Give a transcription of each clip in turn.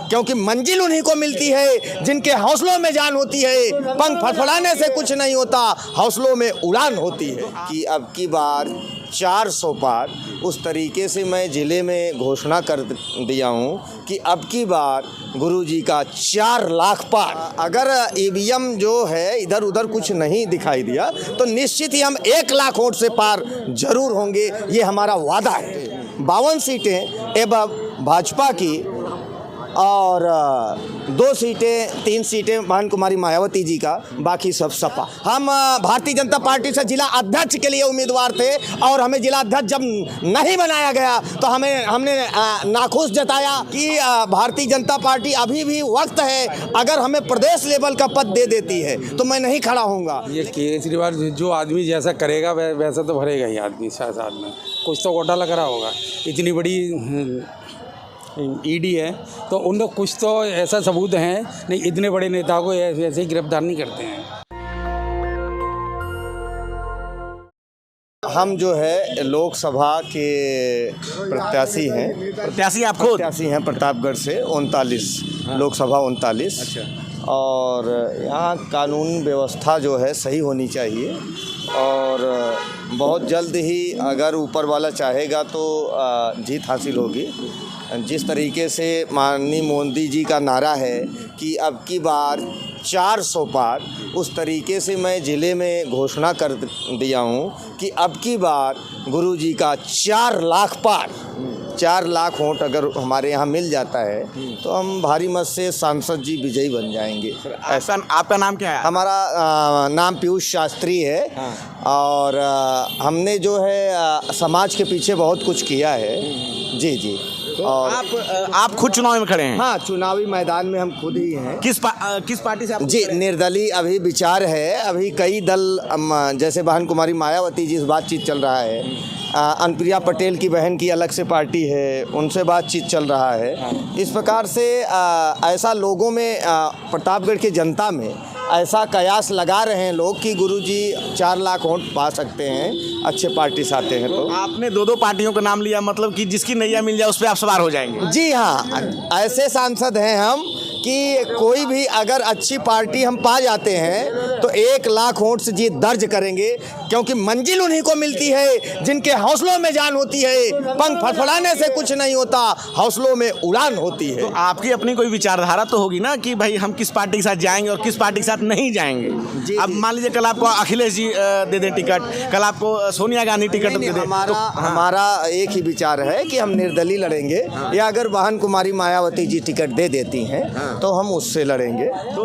क्योंकि मंजिल उन्हीं को मिलती है जिनके हौसलों में जान होती है। पंख फड़फड़ाने से कुछ नहीं होता, हौसलों में उड़ान होती है। कि अब की बार 400 पार, उस तरीके से मैं ज़िले में घोषणा कर दिया हूँ कि अब की बार गुरुजी का 4 लाख पार। अगर ईवीएम जो है इधर उधर कुछ नहीं दिखाई दिया तो निश्चित ही हम 1 लाख वोट से पार जरूर होंगे, ये हमारा वादा है। 52 सीटें एवं भाजपा की और 2 सीटें 3 सीटें बहन कुमारी मायावती जी का, बाकी सब सपा। हम भारतीय जनता पार्टी से जिला अध्यक्ष के लिए उम्मीदवार थे और हमें जिला अध्यक्ष जब नहीं बनाया गया तो हमने नाखुश जताया कि भारतीय जनता पार्टी अभी भी वक्त है, अगर हमें प्रदेश लेवल का पद दे देती है तो मैं नहीं खड़ा होऊंगा। ये केजरीवाल जो आदमी जैसा करेगा वैसा तो भरेगा ही आदमी, साथ में कुछ तो घोटाला करा होगा। इतनी बड़ी ईडी है तो उन लोग कुछ तो ऐसा सबूत हैं, नहीं इतने बड़े नेता को ऐसे ही गिरफ्तार नहीं करते हैं। हम जो है लोकसभा के प्रत्याशी हैं। प्रत्याशी आप खुद? प्रत्याशी हैं प्रतापगढ़ से 39 लोकसभा 39। अच्छा। और यहाँ कानून व्यवस्था जो है सही होनी चाहिए और बहुत जल्द ही अगर ऊपर वाला चाहेगा तो जीत हासिल होगी। जिस तरीके से माननीय मोदी जी का नारा है कि अब की बार 400 पार, उस तरीके से मैं ज़िले में घोषणा कर दिया हूँ कि अब की बार गुरुजी का 4 लाख पार। 4 लाख वोट अगर हमारे यहाँ मिल जाता है तो हम भारी मत से सांसद जी विजयी बन जाएंगे। ऐसा आपका नाम क्या है? हमारा नाम पीयूष शास्त्री है। और हमने जो है समाज के पीछे बहुत कुछ किया है। जी जी। तो और आप खुद चुनाव में खड़े हैं? हाँ, चुनावी मैदान में हम खुद ही हैं। किस पार्टी से आप? जी, निर्दलीय अभी विचार है। अभी कई दल, जैसे बहन कुमारी मायावती जी से बातचीत चल रहा है, अनुप्रिया पटेल की बहन की अलग से पार्टी है, उनसे बातचीत चल रहा है। इस प्रकार से ऐसा लोगों में, प्रतापगढ़ की जनता में ऐसा कयास लगा रहे हैं लोग कि गुरुजी 4 लाख वोट पा सकते हैं अच्छे पार्टी से आते हैं। तो आपने 2 पार्टियों का नाम लिया, मतलब कि जिसकी नैया मिल जाए उस पर आप सवार हो जाएंगे? जी हाँ, ऐसे सांसद हैं हम कि कोई भी अगर अच्छी पार्टी हम पा जाते हैं तो 1 लाख वोट से जीत दर्ज करेंगे, क्योंकि मंजिल उन्हीं को मिलती है जिनके हौसलों में जान होती है। पंख फड़फड़ाने से कुछ नहीं होता, हौसलों में उड़ान होती है। तो आपकी अपनी कोई विचारधारा तो होगी ना कि भाई हम किस पार्टी के साथ जाएंगे और किस पार्टी के साथ नहीं जाएंगे। अब मान लीजिए कल आपको अखिलेश जी दे दें टिकट, कल आपको सोनिया गांधी टिकट दे दें, हमारा एक ही विचार है कि हम निर्दलीय लड़ेंगे। या अगर बहन कुमारी मायावती जी टिकट दे देती हैं तो हम उससे लड़ेंगे। तो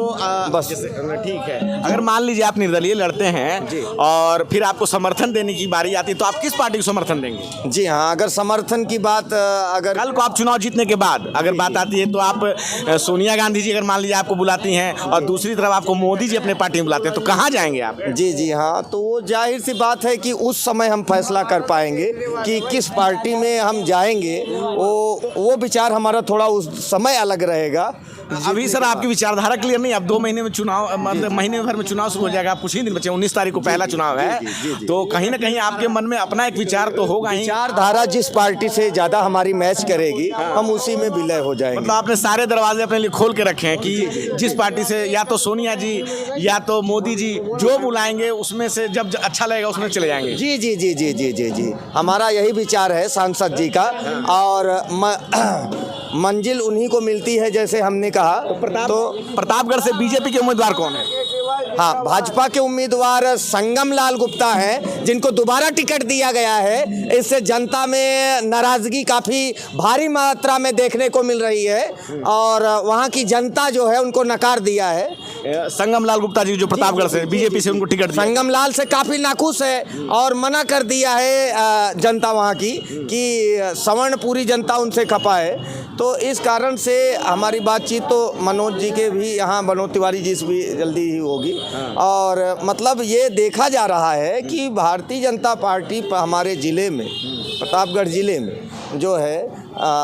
बस ठीक है। अगर मान लीजिए आप निर्दलीय लड़ते हैं और फिर आपको समर्थन देने की बारी आती है तो आप किस पार्टी को समर्थन देंगे? जी हाँ, अगर समर्थन की बात, अगर कल को आप चुनाव जीतने के बाद अगर बात आती है तो आप सोनिया गांधी जी अगर मान लीजिए आपको बुलाती हैं और दूसरी तरफ आपको मोदी जी अपने पार्टी में बुलाते हैं तो कहाँ जाएंगे आप? जी जी हाँ, तो वो जाहिर सी बात है कि उस समय हम फैसला कर पाएंगे कि किस पार्टी में हम जाएंगे। वो विचार हमारा थोड़ा उस समय अलग रहेगा। अभी सर आपकी विचारधारा क्लियर नहीं। अब 2 महीने में चुनाव, मतलब महीने भर में चुनाव शुरू हो जाएगा। आप कुछ ही दिन बचे, 19 तारीख को पहला चुनाव है। तो कहीं ना कहीं आपके मन में अपना एक विचार तो होगा ही। विचारधारा जिस पार्टी से ज़्यादा हमारी मैच करेगी हम उसी में विलय हो जाएंगे। मतलब आपने सारे दरवाजे अपने लिए खोल के रखे हैं कि जिस पार्टी से या तो सोनिया जी या तो मोदी जी जो बुलाएंगे उसमें से जब अच्छा लगेगा उसमें चले जाएंगे। जी जी जी जी जी जी जी, हमारा यही विचार है सांसद जी का। और मंजिल उन्हीं को मिलती है, जैसे हमने कहा। तो प्रतापगढ़ से बीजेपी के उम्मीदवार कौन है? हाँ, भाजपा के उम्मीदवार संगम लाल गुप्ता हैं, जिनको दोबारा टिकट दिया गया है। इससे जनता में नाराजगी काफ़ी भारी मात्रा में देखने को मिल रही है और वहाँ की जनता जो है उनको नकार दिया है। संगम लाल गुप्ता जी जो प्रतापगढ़ से बीजेपी से उनको टिकट, संगम लाल से काफ़ी नाखुश है और मना कर दिया है जनता वहाँ की कि सवर्ण पूरी जनता उनसे खपा है। तो इस कारण से हमारी बातचीत तो मनोज जी के भी यहाँ, मनोज तिवारी जी से भी जल्दी ही होगी। और मतलब ये देखा जा रहा है कि भारतीय जनता पार्टी हमारे ज़िले में, प्रतापगढ़ ज़िले में जो है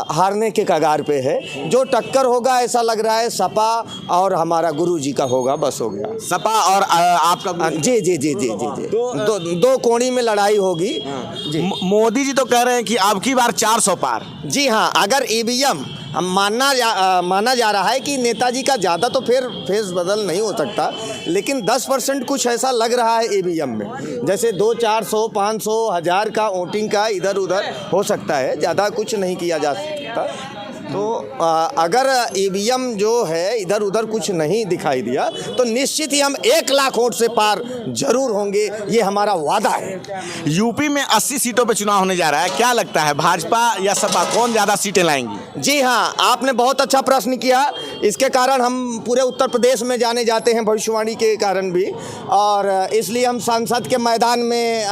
हारने के कगार पे है। जो टक्कर होगा ऐसा लग रहा है सपा और हमारा गुरुजी का होगा, बस हो गया। सपा और आपका? जी जी जी जी जी जी, दो कोणी में लड़ाई होगी। जी। मोदी जी तो कह रहे हैं कि अब की बार 400 पार। जी हाँ, अगर ईवीएम हम माना जा रहा है कि नेताजी का ज़्यादा तो फिर फेस बदल नहीं हो सकता, लेकिन 10% कुछ ऐसा लग रहा है ईवीएम में, जैसे 200-400 500 1000 का वोटिंग का इधर उधर हो सकता है, ज़्यादा कुछ नहीं किया जा सकता। तो अगर ईवीएम जो है इधर उधर कुछ नहीं दिखाई दिया तो निश्चित ही हम 1 लाख वोट से पार जरूर होंगे, ये हमारा वादा है। यूपी में 80 सीटों पे चुनाव होने जा रहा है, क्या लगता है भाजपा या सपा कौन ज़्यादा सीटें लाएंगी? जी हाँ, आपने बहुत अच्छा प्रश्न किया। इसके कारण हम पूरे उत्तर प्रदेश में जाने जाते हैं भविष्यवाणी के कारण भी, और इसलिए हम संसद के मैदान में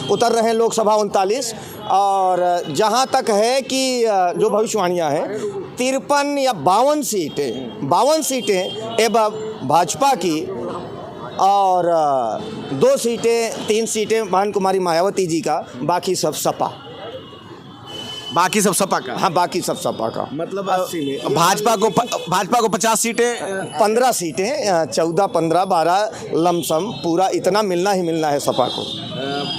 उतर रहे हैं, लोकसभा 39। और जहाँ तक है कि जो भविष्यवाणियाँ हैं 53 या 52 सीटें एवं भाजपा की, और 2 सीटें 3 सीटें बहन कुमारी मायावती जी का, बाकी सब सपा। बाकी सब सपा का? हाँ, बाकी सब सपा का। मतलब भाजपा को 50 सीटें, 15 सीटें, 14 15 12 लमसम पूरा इतना मिलना ही मिलना है सपा को।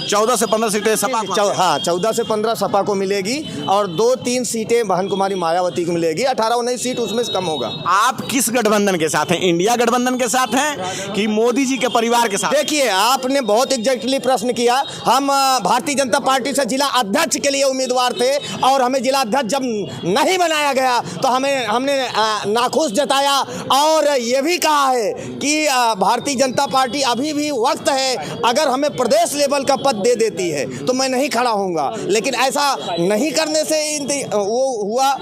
14 से 15 सीटें सपा को? हाँ, 14 से 15 सपा को मिलेगी और 2-3 सीटें बहन कुमारी मायावती को मिलेगी। 18-19 सीट उसमें से कम होगा। आप किस गठबंधन के साथ हैं? इंडिया गठबंधन के साथ हैं कि मोदी जी के परिवार के साथ? देखिए, आपने बहुत एग्जैक्टली प्रश्न किया। हम भारतीय जनता पार्टी से जिला अध्यक्ष के लिए उम्मीदवार थे, और हमें जिला अध्यक्ष जब नहीं बनाया गया तो हमने नाखुश जताया, और ये भी कहा है कि भारतीय जनता पार्टी अभी भी वक्त है, अगर हमें प्रदेश लेवल का पद दे देती है तो मैं नहीं खड़ा होऊंगा। लेकिन ऐसा नहीं करने से वो हुआ,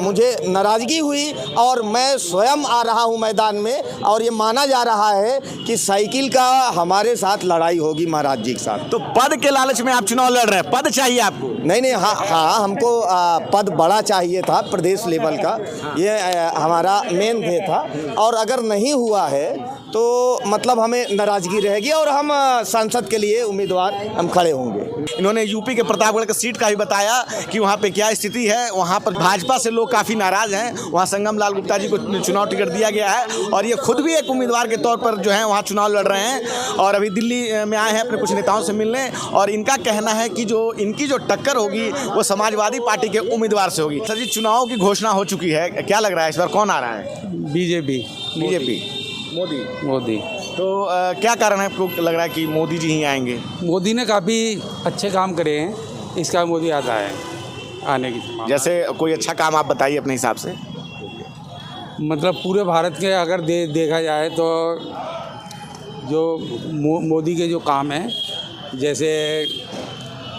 मुझे नाराज़गी हुई, और मैं स्वयं आ रहा हूँ मैदान में, और ये माना जा रहा है कि साइकिल का हमारे साथ लड़ाई होगी महाराज जी के साथ। तो पद के लालच में आप चुनाव लड़ रहे हैं? पद चाहिए आपको? नहीं, हाँ, हमको पद बड़ा चाहिए था, प्रदेश लेवल का, ये हमारा मेन ध्येय था। और अगर नहीं हुआ है तो मतलब हमें नाराज़गी रहेगी, और हम सांसद के लिए उम्मीदवार हम खड़े होंगे। इन्होंने यूपी के प्रतापगढ़ की सीट का भी बताया कि वहाँ पे क्या स्थिति है। वहाँ पर भाजपा से लोग काफ़ी नाराज़ हैं। वहाँ संगम लाल गुप्ता जी को चुनाव टिकट दिया गया है, और ये खुद भी एक उम्मीदवार के तौर पर जो है वहाँ चुनाव लड़ रहे हैं, और अभी दिल्ली में आए हैं अपने कुछ नेताओं से मिलने। और इनका कहना है कि जो इनकी जो टक्कर होगी वो समाजवादी पार्टी के उम्मीदवार से होगी। सर जी, चुनाव की घोषणा हो चुकी है, क्या लग रहा है इस बार कौन आ रहा है? बीजेपी। मोदी। तो क्या कारण है आपको लग रहा है कि मोदी जी ही आएंगे? मोदी ने काफ़ी अच्छे काम करे हैं, इसका मोदी आता है आने की संभावना। जैसे कोई अच्छा काम आप बताइए अपने हिसाब से। मतलब पूरे भारत के अगर देखा जाए तो जो मोदी के जो काम हैं, जैसे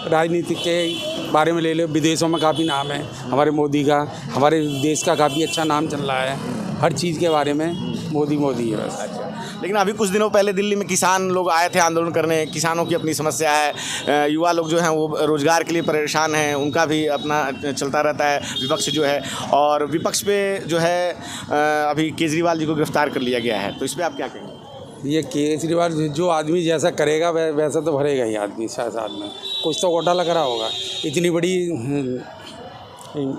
राजनीति के बारे में ले लो, विदेशों में काफ़ी नाम है हमारे मोदी का, हमारे देश का काफ़ी अच्छा नाम चल रहा है, हर चीज़ के बारे में मोदी है बस। लेकिन अभी कुछ दिनों पहले दिल्ली में किसान लोग आए थे आंदोलन करने, किसानों की अपनी समस्या है, युवा लोग जो हैं वो रोज़गार के लिए परेशान हैं, उनका भी अपना चलता रहता है, विपक्ष जो है। और विपक्ष पे जो है अभी केजरीवाल जी को गिरफ्तार कर लिया गया है, तो इस पर आप क्या कहेंगे? ये केजरीवाल जो आदमी जैसा करेगा वैसा तो भरेगा ही आदमी साथ में, कुछ तो घोटाला करा होगा। इतनी बड़ी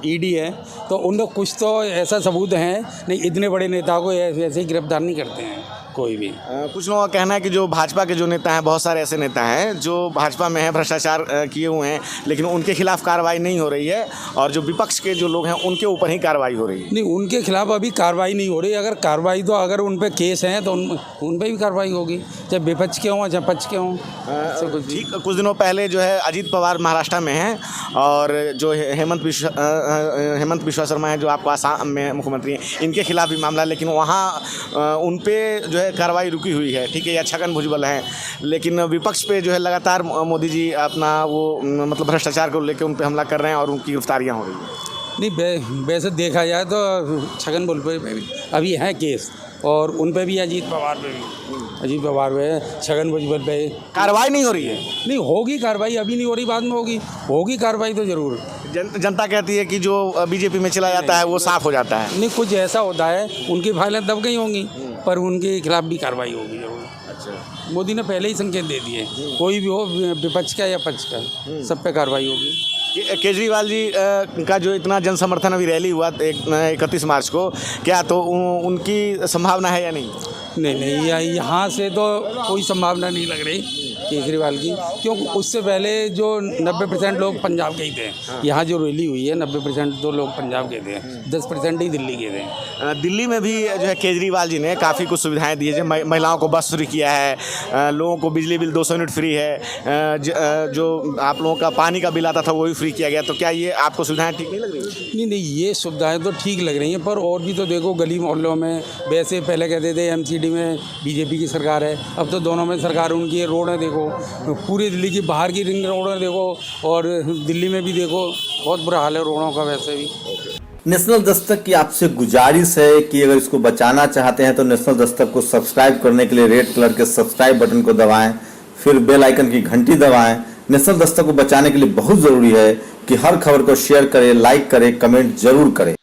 ईडी है तो उन लोग कुछ तो ऐसा सबूत हैं, नहीं इतने बड़े नेताओं को ऐसे ही गिरफ्तार नहीं करते हैं कोई भी। कुछ लोगों का कहना है कि जो भाजपा के जो नेता हैं, बहुत सारे ऐसे नेता हैं जो भाजपा में हैं, भ्रष्टाचार किए हुए हैं, लेकिन उनके खिलाफ कार्रवाई नहीं हो रही है, और जो विपक्ष के जो लोग हैं उनके ऊपर ही कार्रवाई हो रही है। नहीं, उनके खिलाफ अभी कार्रवाई नहीं हो रही। अगर कार्रवाई तो अगर उन पर केस हैं तो उन पर भी कार्रवाई होगी, चाहे विपक्ष के हों चाहे पक्ष के हों। ठीक, कुछ दिनों पहले जो है अजीत पवार महाराष्ट्र में हैं, और जो हेमंत बिश्वा शर्मा हैं जो आपको आसाम में मुख्यमंत्री हैं, इनके खिलाफ भी मामला, लेकिन वहाँ उन पे जो है कार्रवाई रुकी हुई है। ठीक है, या छगन भुजबल हैं, लेकिन विपक्ष पे जो है लगातार मोदी जी अपना वो मतलब भ्रष्टाचार को लेकर उन पे हमला कर रहे हैं, और उनकी गिरफ्तारियाँ हो रही हैं। नहीं, वैसे देखा जाए तो छगन भुजबल पे भी अभी है केस, और उन पे भी अजीत पवार पे छगन भुजबल पे कार्रवाई नहीं हो रही है। नहीं होगी कार्रवाई, अभी नहीं हो रही, बाद में होगी कार्रवाई तो ज़रूर। जनता कहती है कि जो बीजेपी में चला जाता है वो साफ हो जाता है। नहीं, कुछ ऐसा होता है, उनकी फाइलें दब गई होंगी, पर उनके खिलाफ भी कार्रवाई होगी जरूर। अच्छा, मोदी ने पहले ही संकेत दे दिए, कोई भी हो, विपक्ष का या पक्ष का, सब पे कार्रवाई होगी। केजरीवाल जी का जो इतना जन समर्थन अभी रैली हुआ 31 मार्च को, क्या तो उनकी संभावना है या नहीं? नहीं, यहाँ से तो कोई संभावना नहीं लग रही केजरीवाल की, क्योंकि उससे पहले जो 90% लोग पंजाब के ही थे। यहाँ जो रैली हुई है 90% तो लोग पंजाब के थे, 10% ही दिल्ली के थे। दिल्ली में भी जो है केजरीवाल जी ने काफ़ी कुछ सुविधाएं दी है, जैसे महिलाओं को बस फ्री किया है, लोगों को बिजली बिल 200 यूनिट फ्री है, जो आप लोगों का पानी का बिल आता था वो भी फ्री किया गया। तो क्या ये आपको सुविधाएं ठीक नहीं लग रही? नहीं, ये सुविधाएं तो ठीक लग रही हैं, पर और भी तो देखो गली मोहल्लों में, वैसे पहले कहते थे एमसीडी में बीजेपी की सरकार है, अब तो दोनों में सरकार उनकी है। रोड है देखो, पूरी दिल्ली की बाहर की रिंग रोड है देखो, और दिल्ली में भी देखो बहुत बुरा हाल है रोडों का वैसे भी। नेशनल दस्तक की आपसे गुजारिश है कि अगर इसको बचाना चाहते हैं तो नेशनल दस्तक को सब्सक्राइब करने के लिए रेड कलर के सब्सक्राइब बटन को दबाएं, फिर बेल आइकन की घंटी दबाएं। नेशनल दस्तक को बचाने के लिए बहुत ज़रूरी है कि हर खबर को शेयर करें, लाइक करें, कमेंट जरूर करें।